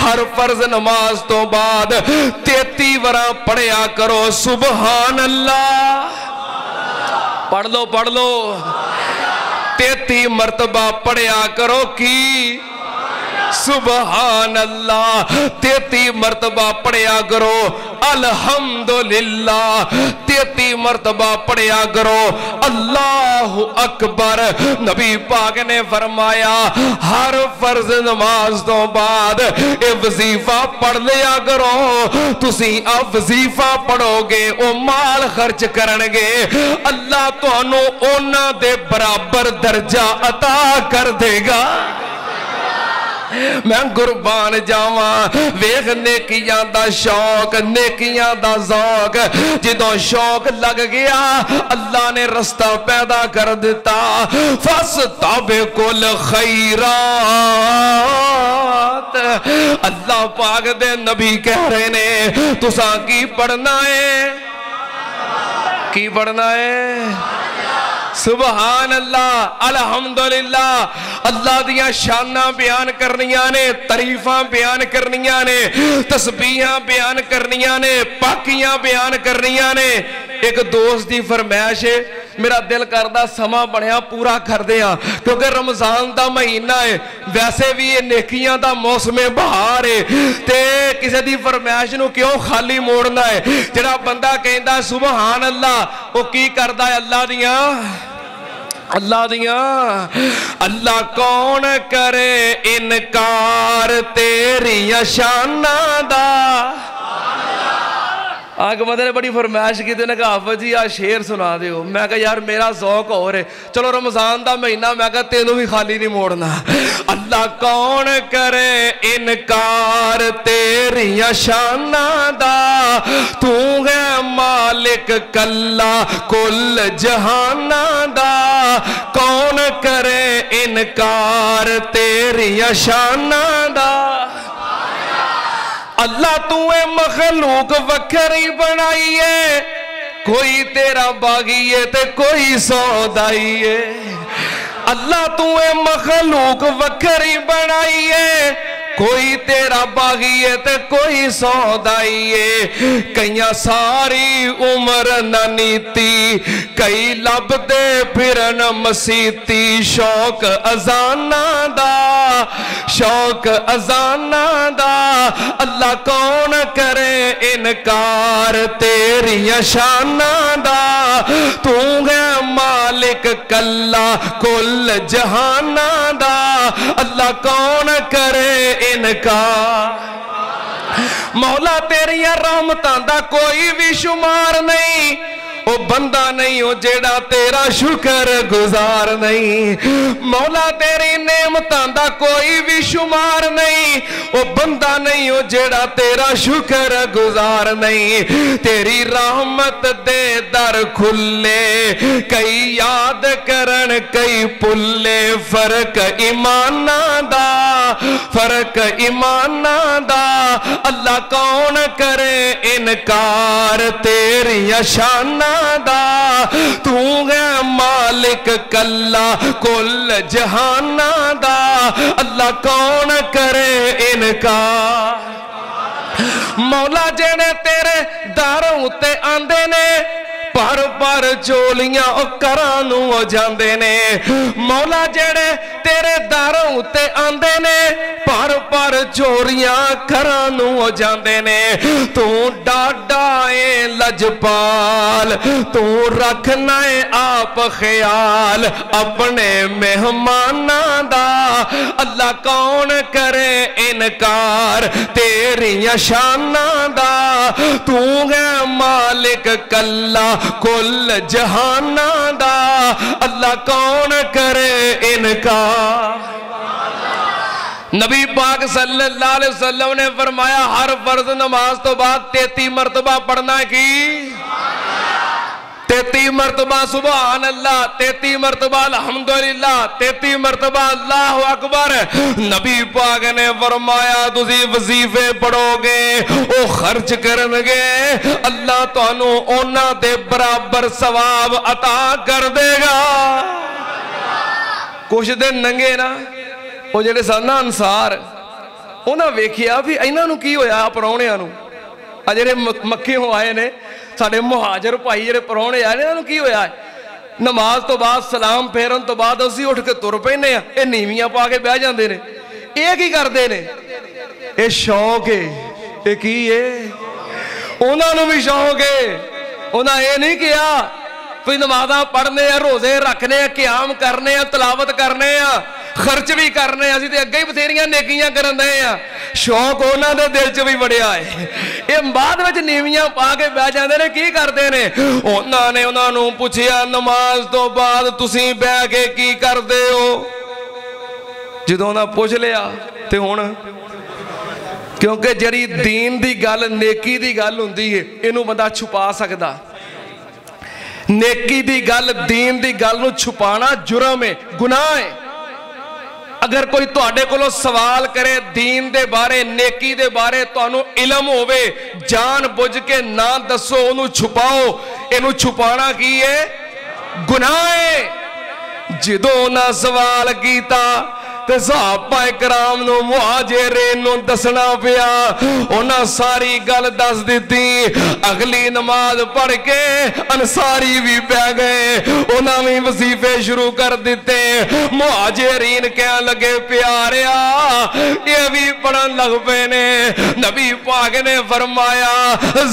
ہر فرض نماز تو بعد 33 ورا پڑھیا کرو سبحان اللہ. پڑھ لو 33 مرتبہ پڑھیا کرو کی سبحان اللہ. 33 مرتبہ پڑھیا کرو الحمدللہ. 33 مرتبہ پڑھیا کرو اللہ اکبر. نبی پاک نے فرمایا ہر فرض نماز تو بعد اے وظیفہ پڑھ لیا کرو. تسی اب وظیفہ پڑھو گے او مال خرچ کرنگے اللہ تو انو اونا دے برابر درجہ عطا کر دے گا. میں قربان جاواں ویکھ نیکیاں دا شوق نیکیاں دا ذوق جدوں شوق لگ گیا اللہ نے رستہ پیدا کر دیتا. فاستبقوا الخیرات. اللہ پاک دے نبی کہہ رہے نے تساں کی پڑھنا ہے کی پڑھنا ہے سبحان اللہ الحمدللہ. اللہ دیاں شاناں بیان کرنیاں نے تعریفاں بیان کرنیاں نے تسبیحاں بیان کرنیاں نے پاکیاں بیان کرنیاں نے. ایک دوست دی فرمائش ہے میرا دل کردہ سما بڑھیا پورا کر دیا کیونکہ رمضان دا مہینہ ہے ویسے بھی یہ نیکیاں دا موسم بہار ہے تے کسی دی فرمائش نو کیوں خالی موڑنا ہے. جڑا بندہ کہندا سبحان اللہ وہ کی کردہ ہے اللہ دیاں اللہ کون کرے انکار تیری شاناں دا. آگے مدر بڑی فرمائش کی تھی نے کہا حافظ جی آج شعر سنا دے ہو. میں کہا یار میرا ذوق ہو رہے چلو رمضان دا مہینہ میں کہا تینوں بھی خالی نہیں موڑنا. اللہ کون کرے انکار تیری شاناں دا تو ہے مالک کلا کل جہاناں دا. کون کرے انکار تیری شاناں دا. اللہ تو اے مخلوق وکھری بنائی ہے کوئی تیرا باغی ہے تے کوئی سودائی ہے. اللہ تو اے مخلوق وکھری بنائی ہے کوئی تیرا باغی ہے تے کوئی سودائی ہے. کئیاں ساری عمر نہ نیتی کئی لب دے پھرن مسیتی. شوق ازانہ دا شوق ازانہ دا. اللہ کون کرے انکار تیری شاناں دا تو ہے مالک کلا کل جہاناں دا. اللہ کون کرے انکار. مولا تیری رحمتاں دا کوئی بھی شمار نہیں او بندہ نہیں ہو جیڑا تیرا شکر گزار نہیں. مولا تیری نعمتاں دا کوئی بھی شمار نہیں او بندہ نہیں ہو جیڑا تیرا شکر گزار نہیں. تیری رحمت دے در کھلے کئی یاد کرن کئی پلے. فرق ایماناں دا فرق ایماناں دا. اللہ کون کرے انکار تیری شاناں دا تو ہے مالک کلا کل جہاناں دا. اللہ کون کرے انکار. مولا جنے تیرے داروں تے آندے نے پر چولیاں کرانوں جاندے نے. مولا جڑے تیرے داروں تے آندے نے پر چوریاں کرانوں جاندے نے. تو ڈاڈا اے لجپال تو رکھنا ہے آپ خیال اپنے مہماناں دا. اللہ کون کرے انکار تیری شاناں دا تو ہے مالک کلا کل جہاناں دا. اللہ کون کرے انکار. نبی پاک صلی اللہ علیہ وسلم نے فرمایا ہر فرض نماز تو بعد 33 مرتبہ پڑھنا کی 33 مرتبہ سبحان اللہ 33 مرتبہ الحمدللہ 33 مرتبہ اللہ اکبر. نبی پاک نے فرمایا تسی وظیفے پڑھو گے او خرچ کرنگے اللہ تانوں اونا دے برابر ثواب عطا کر دے گا. کچھ دن ننگے نا وہ جڑے سانا انصار انہاں ویکھیا بھی انہاں نو کی ہویا پراؤنیاں نو جڑے مکے ہو آئے نے ساڈے مہاجر بھائی جڑے پراؤنے آئے نے انہاں نو کی ہویا ہے نماز تو بعد سلام پھیرن تو بعد اسی اٹھ کے تر پینے ہیں اے نیویاں پا کے بیٹھ جاندے نے اے کی کردے نے اے شوق ہے اے کی ہے انہاں نو بھی شوق ہے انہاں اے نہیں کیا کوئی نمازاں پڑھنے ہیں روزے رکھنے ہیں قیام کرنے ہیں تلاوت کرنے ہیں خرچ بھی کرنے ہیں اسی تے اگے ہی بتھیریاں نیکیاں کرن دے ہیں شوق انہاں دے دل چ بھی بڑیا ہے یہ بعد وچ نیویاں پا کے بیٹھ جاندے نے کی کردے نے انہاں نو پوچھیا نماز تو بعد تسی بیٹھ کے کی کردے ہو جدوں انہاں پوچھ لیا تے ہن کیونکہ جڑی دین دی گل نیکی دی گل ہوندی ہے اینو بندہ چھپا سکدا نیکی دی گل دین دی گل نو چھپانا جرم ہے گناہ ہے اگر کوئی تواڈے کولوں سوال کرے دین دے بارے نیکی دے بارے تانوں علم ہوے جان بوجھ کے نہ دسو اونوں چھپاؤ اینوں چھپانا کی ہے گناہ ہے جدوں نہ سوال کیتا تے صحابہ اکرام نو مہاجرین نو دسنا پیا انہاں ساری گل دس دیتی اگلی نماز پڑھ کے انصاری بھی پہ گئے انہاں بھی وظیفے شروع کر دیتے مہاجرین کہنے لگے پیاریا یہ بھی پڑھن لگ پے نے نبی پاک نے فرمایا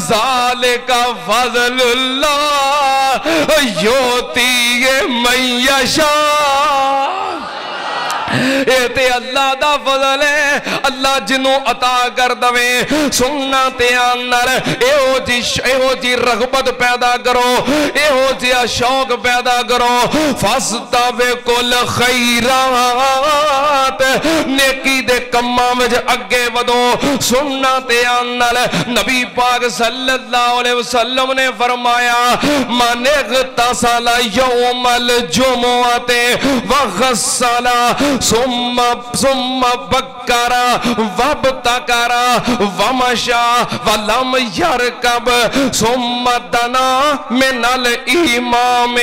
ذالک فضل اللہ یوتی من یشاء اے تے اللہ دا فضل ہے اللہ جنوں عطا کر دوے سننا تے آنر ایہو جی رغبت پیدا کرو ایہو جی شوق پیدا کرو فاستبقوا الخیرات نیکی دے کماں وچ اگے ودو سننا تے آنر نبی پاک صلی اللہ علیہ وسلم نے فرمایا من اغتسل یوم الجمعہ وغسل ثم بکرا وابتکرا ومشا ولم یرکب ثم دنا من الامام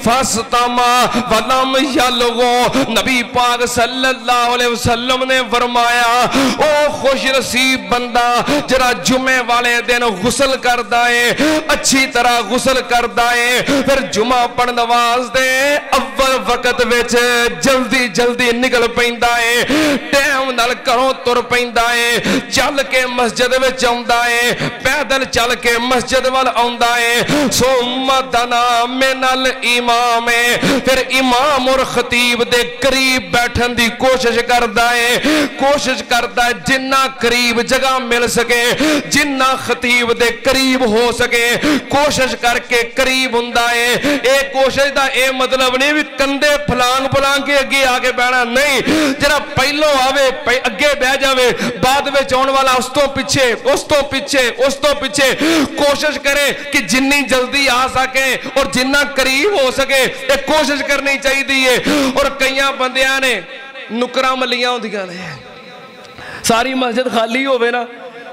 فاستما ولم یلغو نبی پاک صلی اللہ علیہ وسلم نے فرمایا او خوش نصیب بندہ جرا جمعے والے دن غسل کردہ ہے اچھی طرح غسل کردہ ہے پھر جمعہ پڑھ نواز دے اول وقت وچ جلدی جلدی نکل پیندا ہے ٹائم نال کروں تر پیندا ہے چل کے مسجد وچ آوندا ہے پیدل چل کے مسجد وال آوندا ہے ثم دنا من الامام پھر امام اور خطیب دے قریب بیٹھن دی کوشش کردا ہے جنہ قریب جگہ مل سکے جنہ خطیب دے قریب ہو سکے کوشش کر کے قریب ہوندا ہے اے کوشش دا اے مطلب نہیں بھی کندے پھلانگ کے اگے آگے بیٹھنا نہیں جرا پہلو آوے اگے بہ جاوے بعد میں چون والا اس تو پیچھے کوشش کرے کہ جنی جلدی آ سکے اور جنہ قریب ہو سکے ایک کوشش کرنی چاہیے دیئے اور کئیاں بندیاں نے نکرہ ملیاں ہوندیاں نے ساری مسجد خالی ہوئے نا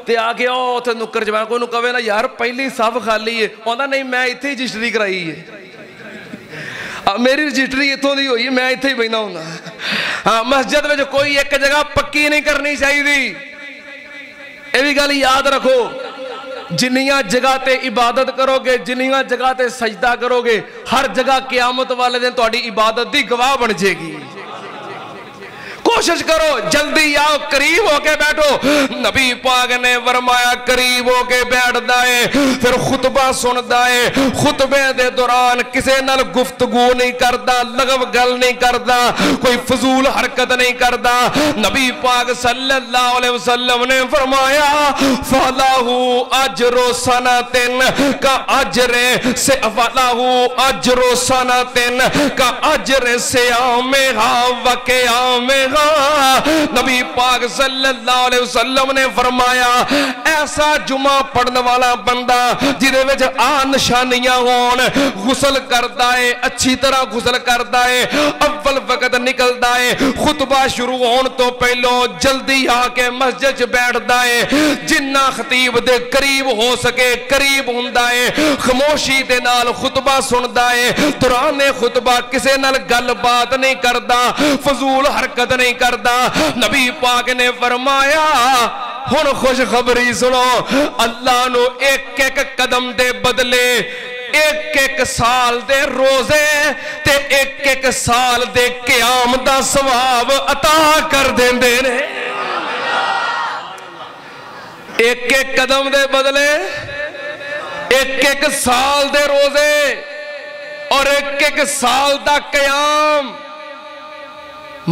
تے آگے آؤ تھے نکر جبان کوئی نکوے نا یار پہلی صاف خالی ہے ہوندہ نہیں میں اتھے ہی رجسٹری کرائی ہے میری رجسٹری اتھوں دی ہوئی میں اتھے ہی بہنا ہوں مسجد میں جو کوئی ایک جگہ پکی نہیں کرنی چاہیے دی اے بھی گالی یاد رکھو جنیاں جگہ تے عبادت کرو گے جنیاں جگہ تے سجدہ کرو گے ہر جگہ قیامت والے دن تو اڈی عبادت دی گواہ بن جے گی کوشش کرو جلدی آؤ قریب ہو کے بیٹھو نبی پاک نے فرمایا قریب ہو کے بیٹھ دائے پھر خطبہ سن دائے خطبے دے دوران کسے نال گفتگو نہیں کردا لغو گل نہیں کردا کوئی فضول حرکت نہیں کردا نبی پاک صلی اللہ علیہ وسلم نے فرمایا فَلَهُ أَجْرُ سَنَةٍ كَأَجْرِ صِيَامِهَا وَقِيَامِهَا نبی پاک صلی اللہ علیہ وسلم نے فرمایا ایسا جمعہ پڑھنے والا بندہ جنہیں وچ نشانیاں ہون غسل کردا ہے اچھی طرح غسل کردا ہے اول وقت نکلدا ہے خطبہ شروع ہون تو پہلو جلدی آ کے مسجد بیٹھدا ہے جنہ خطیب دے قریب ہو سکے قریب ہوندا ہے خاموشی دے نال خطبہ سندا ہے دوران خطبہ کسے نال گل بات نہیں کردا فضول حرکت نہیں کردا. نبی پاک نے فرمایا ہن خوشخبری سنو, اللہ نو ایک ایک قدم دے بدلے ایک ایک سال دے روزے تے ایک ایک سال دے قیام دا ثواب عطا کر دیندے نے. ایک ایک قدم دے بدلے ایک ایک سال دے روزے اور ایک ایک سال دا قیام.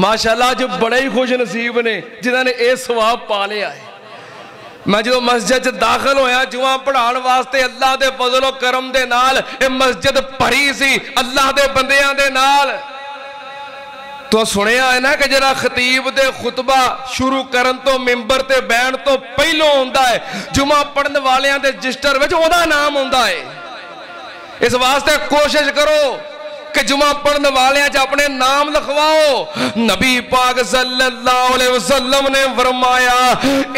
ماشاءاللہ جو بڑے ہی خوش نصیب نے جنہاں نے اے ثواب پا لیا ہے. میں جو مسجد داخل ہویا جمعہ پڑھان واسطے اللہ دے فضل و کرم دے نال اے مسجد بھری سی اللہ دے بندیاں دے نال. تو سنیا ہے نا کہ جرا خطیب دے خطبہ شروع کرن تو ممبر تے بین تو پہلو ہوندا ہے جمعہ پڑھن والیاں دے رجسٹر وچ اوندا نام ہوندا ہے. اس واسطے کوشش کرو کہ جمعہ پڑھنے والیاں چا اپنے نام لکھواؤ. نبی پاک صلی اللہ علیہ وسلم نے فرمایا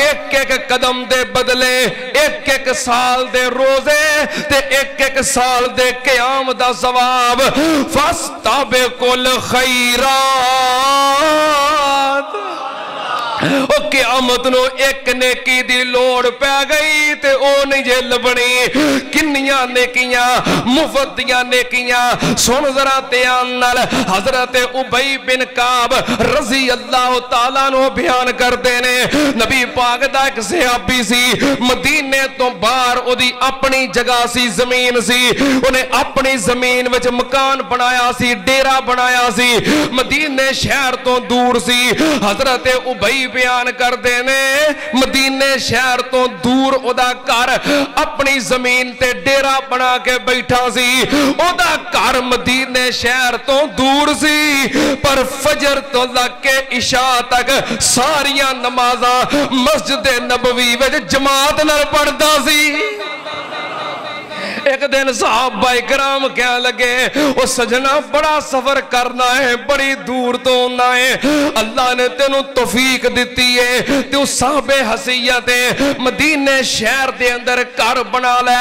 ایک ایک قدم دے بدلے ایک ایک سال دے روزے تے ایک ایک سال دے قیام دا ثواب. فاستبقوا الخیرات. او قیامت نو ایک نیکی دی لوڑ پہ گئی تے او نہیں جے لبنی. کنیاں نیکیاں مفت دیاں نیکیاں سن ذرا تیان نال حضرت ابی بن کعب رضی اللہ تعالیٰ نو بیان کر دینے. نبی پاک دا ایک صحابی سی مدینے تو باہر او دی اپنی جگہ سی زمین سی انہیں اپنی زمین وچ مکان بنایا سی ڈیرہ بنایا سی مدینے شہر تو دور سی. حضرت ابی بیان کر دینے مدینے شہر تو دور او دا گھر اپنی زمین تے ڈیرہ بنا کے بیٹھا سی. او دا گھر مدینے شہر تو دور سی پر فجر تو لگ کے عشاء تک ساریاں نمازاں مسجد نبوی وچ جماعت نال پڑھدا سی. ایک دن صحابہ اکرام کہنے لگے او سجنہ بڑا سفر کرنا ہے بڑی دور تو ہونا ہے اللہ نے تینوں توفیق دیتی ہے تو صاحب حسیت مدینے شہر دے اندر گھر بنا لے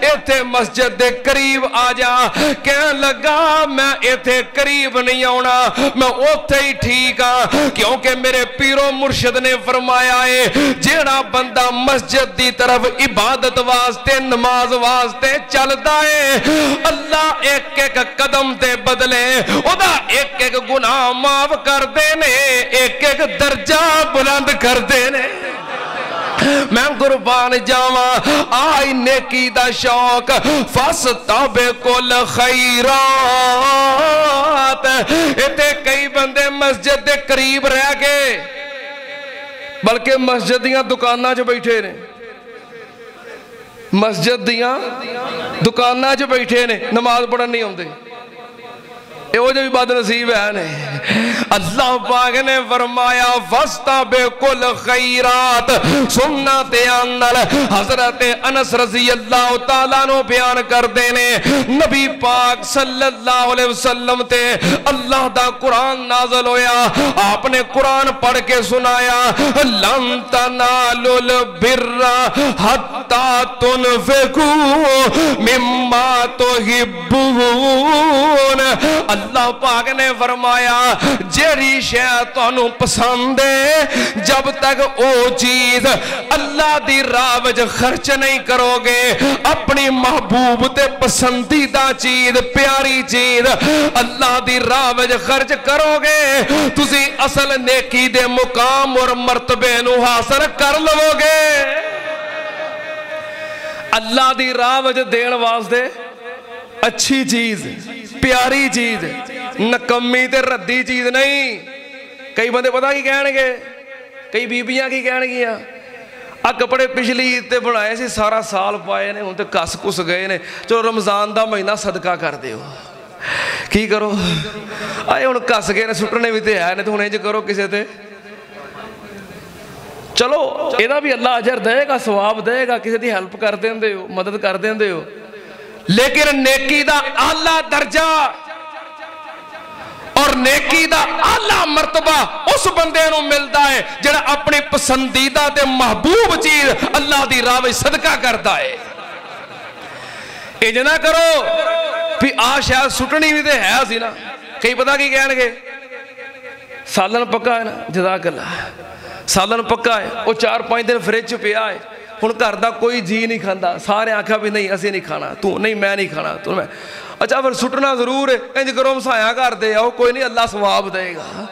ایتھے مسجد دے قریب آ جا. کہنے لگا میں ایتھے قریب نہیں آنا میں اوتھے ہی ٹھیک ہاں کیونکہ میرے پیر و مرشد نے فرمایا ہے جیڑا بندہ مسجد دی طرف عبادت واسطے نماز واسطے چلدا ہے اللہ ایک ایک قدم تے بدلے او دا ایک ایک گناہ معاف کر دینے ایک ایک درجہ بلند کر دینے. میں قربان جاواں آئی نیکی دا شوق فاستبقوا الخیرات. اتے کئی بندے مسجد دے قریب رہ گئے بلکہ مسجد دیاں دکاناں جو بیٹھے نے مسجد دیاں دکاناں جو بیٹھے نے نماز پڑھن نہیں ہوندے. وہ جو بھی بد نصیب ہے نہیں. اللہ پاک نے فرمایا فاستبقوا الخیرات. سنت اندر حضرت انس رضی اللہ تعالیٰ نو بیان کر دینے نبی پاک صلی اللہ علیہ وسلم تے اللہ دا قرآن نازل ہویا آپ نے قرآن پڑھ کے سنایا لن تنالوا البر حتی تنفقوا مما تحبون. اللہ پاک نے فرمایا جیری شے تانوں پسند ہے جب تک او چیز اللہ دی راہ وچ خرچ نہیں کرو گے اپنی محبوب تے پسندیدہ چیز پیاری چیز اللہ دی راہ وچ خرچ کرو گے تسی اصل نیکی دے مقام اور مرتبے نو حاصل کر لو گے. اللہ دی راہ وچ دین واسطے اچھی چیز پیاری چیز نکمی تے ردی چیز نہیں. کئی بندے پتہ کی کہنے گے کئی بیبیاں کی کہنے گیا آ کپڑے پچھلی عید تے بنائے سی سارا سال پائے نے ہن تے کس کس گئے نے چلو رمضان دا مہینہ صدقہ کر دیو. کی کرو آئے ہن کس گئے نے سٹنے بھی تے ہے نے تے ہن انج کرو کسے تے چلو ایدا بھی اللہ اجر دے گا ثواب دے گا کسے دی ہیلپ کر دیندے ہو مدد کر دیندے ہو. لیکن نیکی دا اعلیٰ درجہ اور نیکی دا اعلیٰ مرتبہ اس بندے نو ملتا ہے جڑا اپنی پسندیدہ تے محبوب چیز اللہ دی راہ وچ صدقہ کرتا ہے. انج نہ کرو بھی آ شاید سٹنی بھی تے ہے سی نا کئی پتہ کی کہن گے سالن پکا ہے نا جزاک اللہ سالن پکا ہے وہ 4-5 دن فریج پیا ہے ہن گھر دا کوئی جی نہیں کھاندا سارے آکھا بھی نہیں اسی نہیں کھانا تو نہیں میں نہیں کھانا تو میں اچھا پھر سٹنا ضرور ہے انج کرو مسایا کر دے آؤ کوئی نہیں اللہ ثواب دے گا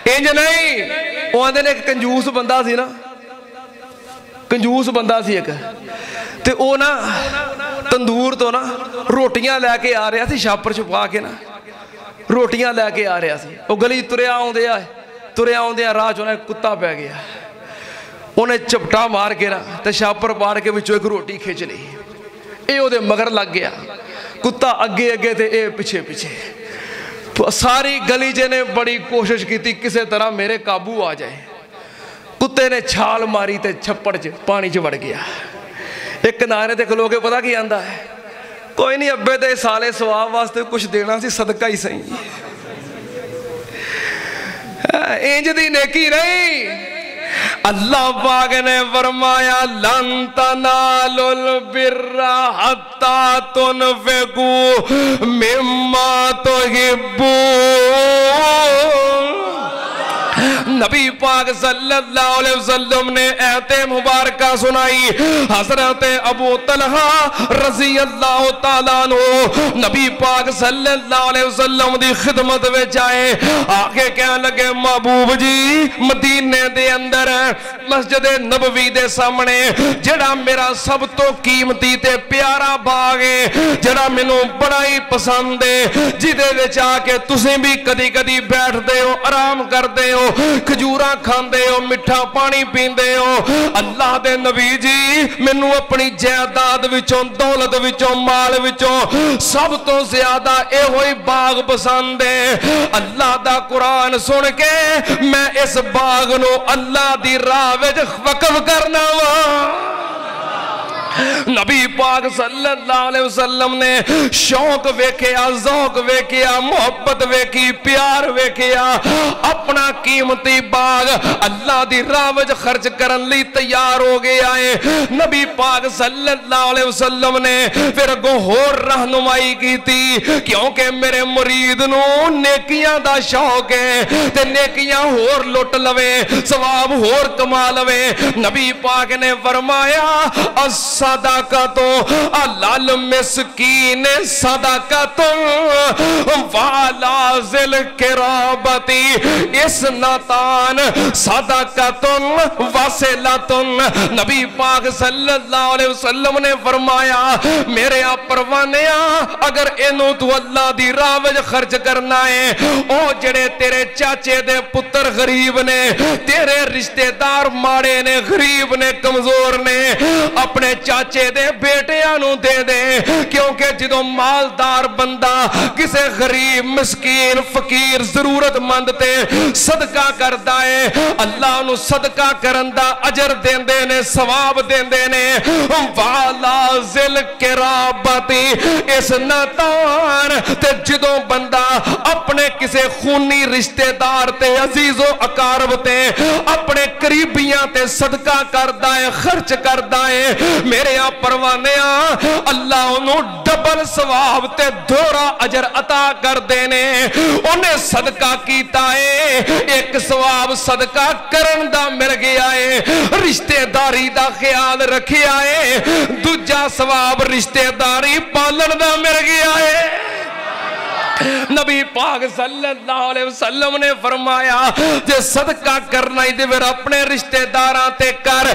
انج نہیں وہ آندے نے ایک کنجوس بندہ سی نا کنجوس بندہ سی ایک تے او نا تندور تو نا روٹیاں لے کے آ رہا سی شاپر چھپا کے نا روٹیاں لے کے آ رہا سی وہ گلی تریا آؤندے راہ چ انہیں کتا پی گیا انہیں چپٹا مار کے نا تے شاپر پار کے وچوں ایک روٹی کھچ لی اے او دے مگر لگ گیا کتا اگے اگے تے اے پیچھے پیچھے ساری گلی جے نے بڑی کوشش کی تھی کسے طرح میرے قابو آ جائے کتے نے چھال ماری تے چھپڑ پانی چ وڑ گیا ایک کنارے تے کھلو کے پتہ کی آندا ہے کوئی نہیں ابے تے سالے ثواب واسطے کچھ دینا سی صدقہ ہی صحیح انج دی نیکی نہیں اللہ پاک نے فرمایا لن تنالوا البر حتی تنفقوا مما تحبون نبی پاک صلی اللہ علیہ وسلم نے ایت مبارکہ سنائی حضرت ابو طلحہ رضی اللہ تعالیٰ عنہ نبی پاک صلی اللہ علیہ وسلم دی خدمت میں جائے آگے کہنے لگے محبوب جی مدینے دے اندر مسجد نبوی دے سامنے جڑا میرا سب تو قیمتی تے پیارا باغ ہے جڑا مینوں بڑا ہی پسند ہے جدے دے چاہ کے تسیں بھی کدی کدی بیٹھ دے ہو آرام کر دے ہو کھجورا کھان دے ہو مٹھا پانی پین دے ہو اللہ دے نبی جی مینوں اپنی جائیداد وچوں دولت وچوں مال وچوں سب تو زیادہ اے ہوئی باغ پسند ہے اللہ دا قرآن سن کے میں اس باغ نو اللہ دی راہ وچ وقف کرنا وا نبی پاک صلی اللہ علیہ وسلم نے شوق ویکھیا ذوق ویکھیا محبت ویکھی پیار ویکھیا اپنا قیمتی باغ اللہ دی راہ وچ خرچ کرن لی تیار ہو گیا ہے نبی پاک صلی اللہ علیہ وسلم نے پھر اگوں ہور رہنمائی کی تھی کیونکہ میرے مرید نو نیکیاں دا شوق ہے تے نیکیاں ہور لٹ لوے ثواب ہور کما لوے نبی پاک نے فرمایا صدقاتو علال مسکین صدقاتو والا ذل قرابتی اسنتان صدقاتو وصلاتو نبی پاک صلی اللہ علیہ وسلم نے فرمایا میرے آپ پروانیاں اگر انہوں تو اللہ دی راہ وچ خرچ کرنا ہے او جڑے تیرے چاچے دے پتر غریب نے تیرے رشتہ دار ماڑے نے غریب نے کمزور نے اپنے چاچے دے بیٹے آنو دے دے کیونکہ جدو مالدار بندہ کسے غریب مسکین فقیر ضرورت مند تے صدقہ کردہ ہے اللہ انو صدقہ کرندہ اجر دین دے نے ثواب دین دے نے والا ذل قرابتی اس نتان تے جدو بندہ اپنے کسے خونی رشتہ دار تے عزیز و اقارب تے اپنے قریبیاں تے صدقہ کردہ ہے خرچ کردہ ہے میرے آپ پروانیاں اللہ انہوں ڈبل ثواب تے دورا اجر عطا کر دینے انہیں صدقہ کیتا ہے ایک ثواب صدقہ کرن دا مل گیا ہے رشتہ داری دا خیال رکھیا ہے دوجا ثواب رشتہ داری پالن دا مل گیا ہے نبی پاک صلی اللہ علیہ وسلم نے فرمایا جے صدقہ کرنا ہی دے پھر اپنے رشتہ داراں تے کر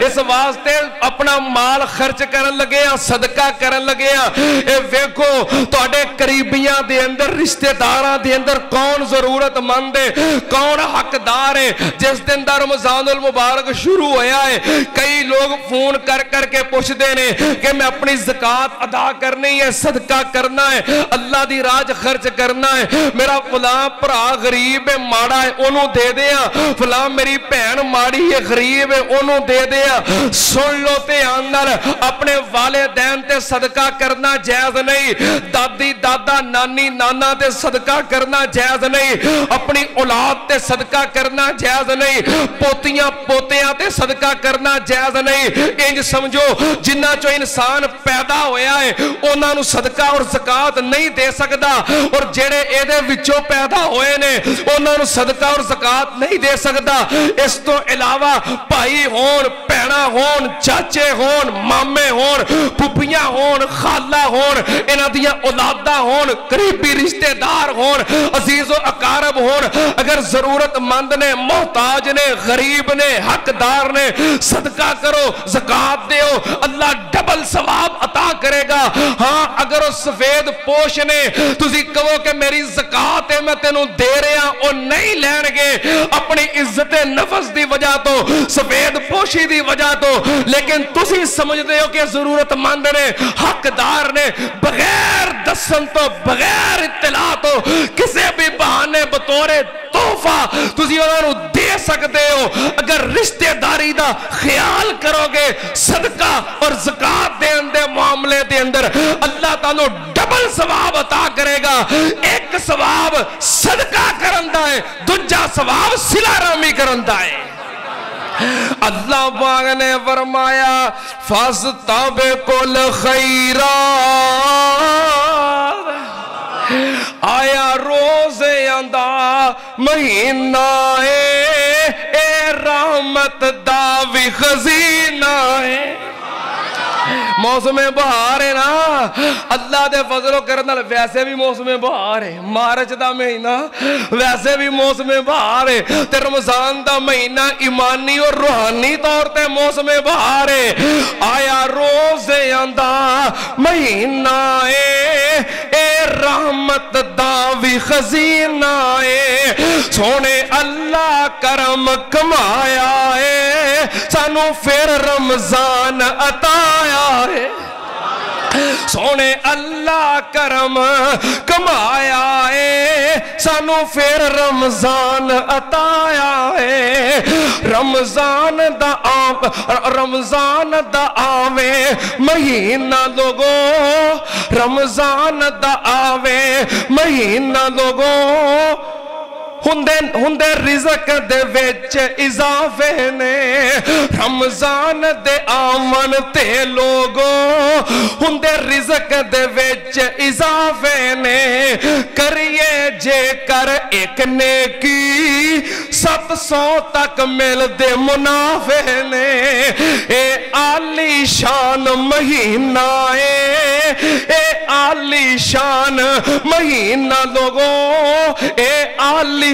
اس واسطے اپنا مال خرچ کرن لگیا صدقہ کرن لگیا اے ویکھو تواڈے قریبیاں دے اندر رشتہ داراں دے اندر کون ضرورت مند ہے کون حقدار ہے جس دن دا رمضان المبارک شروع ہویا ہے کئی لوگ فون کر کر کے پوچھدے نے کہ میں اپنی زکات ادا کرنی ہے صدقہ کرنا ہے اللہ دی راہ خرچ کرنا ہے میرا فلاں پرا غریب ہے ماڑا ہے انہوں دے دیا فلاں میری بہن ماڑی ہے غریب ہے انہوں دے دیا سن لو تے اندر اپنے والدین تے صدقہ کرنا جائز نہیں دادی دادا نانی نانا تے صدقہ کرنا جائز نہیں اپنی اولاد تے صدقہ کرنا جائز نہیں پوتیاں پوتیاں تے صدقہ کرنا جائز نہیں انج سمجھو جنہ چو انسان پیدا ہویا ہے انہاں نو صدقہ اور زکات نہیں دے سکدا اور جڑے ایدے وچوں پیدا ہوئے نے انہاں نوں صدقہ اور زکات نہیں دے سکتا. اس تو علاوہ بھائی ہون، بہناں ہون، چاچے ہون، مامے ہون، پھپھیاں ہون، خالہ ہون، انہاں دیاں اولاداں ہون، قریبی رشتہ دار ہون، عزیز و اقارب ہون، اگر ضرورت مند نے، محتاج نے، غریب نے، حقدار نے، صدقہ کرو، زکات دیو، اللہ ڈبل ثواب عطا کرے گا. ہاں اگر اس سفید پوش نے تسی کہو کہ میری زکات ہے میں تینوں دے رہا، او نہیں لین گے اپنی عزت نفس دی وجہ تو، سفید پوشی دی وجہ تو، لیکن تسی سمجھتے ہو کہ ضرورت مند نے، حقدار نے، بغیر دسن تو، بغیر اطلاع تو، کسے بھی بہانے بطور تحفہ تسی انہوں دے سکتے ہو. اگر رشتہ داری دا خیال کرو گے صدقہ اور زکات دے اندر معاملے دے اندر اللہ تعالیٰ ڈبل ثواب عطا کرے گا. ایک ثواب صدقہ کرندا ہے، دوجا ثواب صلہ رحمی کرندا ہے. اللہ پاک نے فرمایا فَاسْتَبِقُوا الْخَيْرَاتِ، آیا روزے آندا مہینہ اے رحمت دا وی خزینہ ہے. موسم بہار ہے نا، اللہ دے فضل و کرم نال ویسے بھی موسم بہار ہے. مارچ دا مہینہ ویسے بھی موسم بہار ہے، تے رمضان دا مہینہ ایمانی اور روحانی طور تے موسم بہار ہے. آیا روزے آندا مہینہ اے رحمت دا وی خزینہ ہے. سونے اللہ کرم کمایا ہے، سانو پھر رمضان عطایا ہے. سونے اللہ کرم کمایا ہے، سانو پھر رمضان عطایا ہے. رمضان دا آوے مہینہ لوگو، رمضان دا آوے مہینہ لوگو، ہندے رزق دے وچ اضافے نے. رمضان دے آمن تے لوگو ہندے رزق دے وچ اضافے نے. کریے جے کر ایک نیکی 700 تک مل دے منافع نے. اے عالی شان مہینہ اے عالی شان مہینہ لوگو، اے عالی